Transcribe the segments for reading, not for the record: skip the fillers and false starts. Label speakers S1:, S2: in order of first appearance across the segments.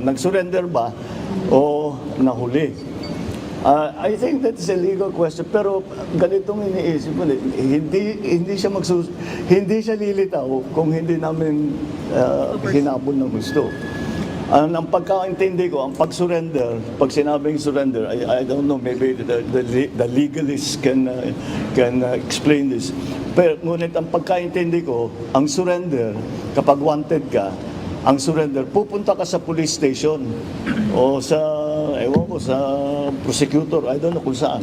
S1: Nag-surrender ba o nahuli? I think that's a legal question, pero ganitong iniisip ko, hindi siya lilitaw kung hindi namin hinabol ng gusto. Ang pagkakaintindi ko, ang pag-surrender, pag sinabing surrender, I don't know, maybe the legalists can explain this. Pero ngunit ang pagkaintindi ko, ang surrender, kapag wanted ka, ang surrender, pupunta ka sa police station o sa, ewan ko, sa prosecutor, I don't know kung saan.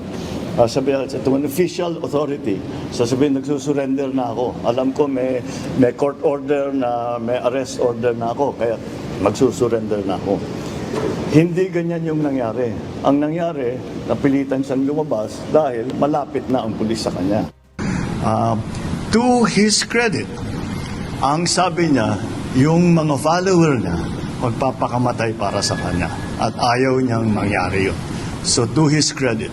S1: Sabihin, ito an official authority. Sasabihin, nagsusurrender na ako. Alam ko may court order na, may arrest order na ako, kaya magsusurrender na ako. Hindi ganyan yung nangyari. Ang nangyari, napilitan siyang lumabas dahil malapit na ang pulis sa kanya. To his credit, ang sabi niya, yung mga follower niya, magpapakamatay para sa kanya. At ayaw niyang mangyari yun. So to his credit,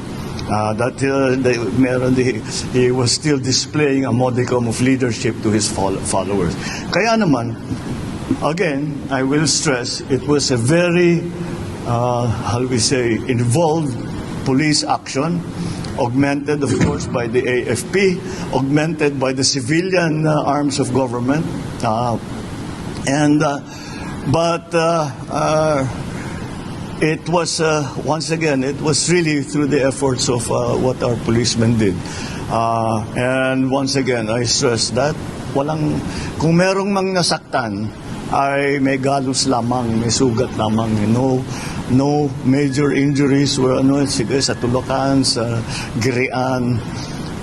S1: he was still displaying a modicum of leadership to his followers. Kaya naman, again, I will stress, it was a very, involved police action, augmented, of course, by the AFP, augmented by the civilian arms of government, it was, once again, it was really through the efforts of what our policemen did. And once again, I stress that kung merong mang nasaktan, ay may galos lamang, may sugat lamang. No major injuries were sa tulukan, sa girian.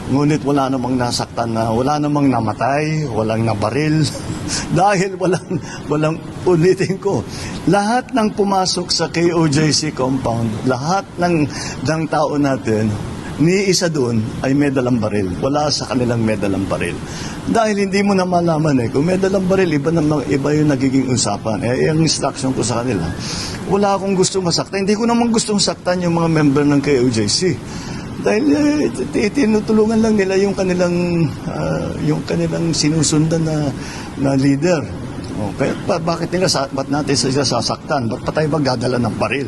S1: Ngunit wala namang nasaktan wala namang namatay, walang nabaril. Dahil walang ulitin ko. Lahat ng pumasok sa KOJC compound, lahat ng tao natin, ni isa doon ay may dalang baril. Wala sa kanilang may dalang baril. Dahil hindi mo na malaman kung may dalang baril, iba yung nagiging usapan. Ang instruction ko sa kanila, wala akong gusto masaktan. Hindi ko naman gustong saktan yung mga member ng KOJC. Dahil tinutulungan lang nila yung kanilang sinusundan na leader. Okay, ba't natin sila sasaktan? Ba't pa tayo magdadala ng baril?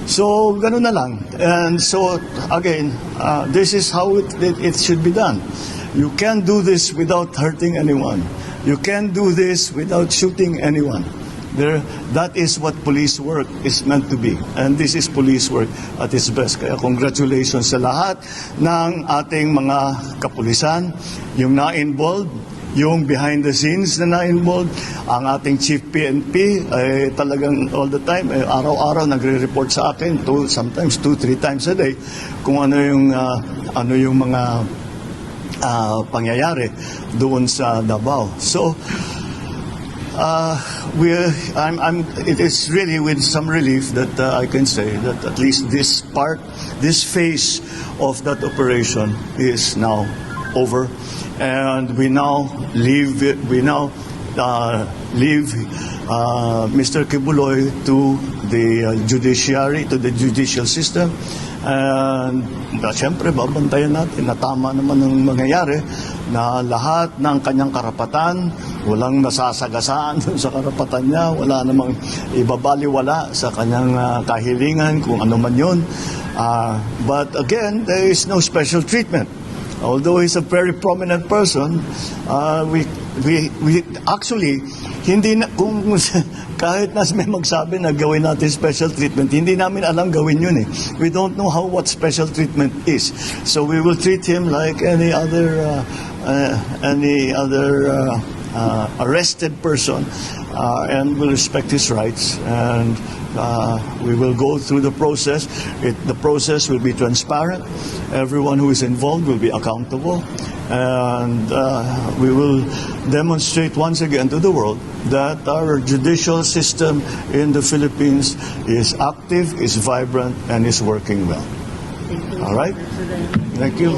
S1: So, ganun na lang. And so, again, this is how it should be done. You can't do this without hurting anyone. You can't do this without shooting anyone. That is what police work is meant to be. And this is police work at its best. Kaya congratulations sa lahat ng ating mga kapulisan, yung na-involved, yung behind the scenes na na-involved, ang ating Chief PNP ay talagang all the time, araw-araw nagre-report sa akin, sometimes 2-3 times a day, kung ano yung mga pangyayari doon sa Davao. So, it is really with some relief that I can say that at least this phase of that operation is now over, and we now leave Mr. Kibuloy to the judiciary, to the judicial system. And siyempre, babantayan natin na tama naman ang mangyayari, na lahat ng kanyang karapatan, walang nasasagasaan sa karapatan niya, wala namang ibabaliwala sa kanyang kahilingan, kung ano man yun. But again, there is no special treatment. Although he's a very prominent person, we actually, hindi na, kung kahit na may magsabi na gawin natin special treatment, hindi namin alam gawin yun We don't know what special treatment is. So we will treat him like any other arrested person, and will respect his rights, and we will go through the process. The process will be transparent. Everyone who is involved will be accountable, and we will demonstrate once again to the world that our judicial system in the Philippines is active, is vibrant, and is working well. All right? Thank you.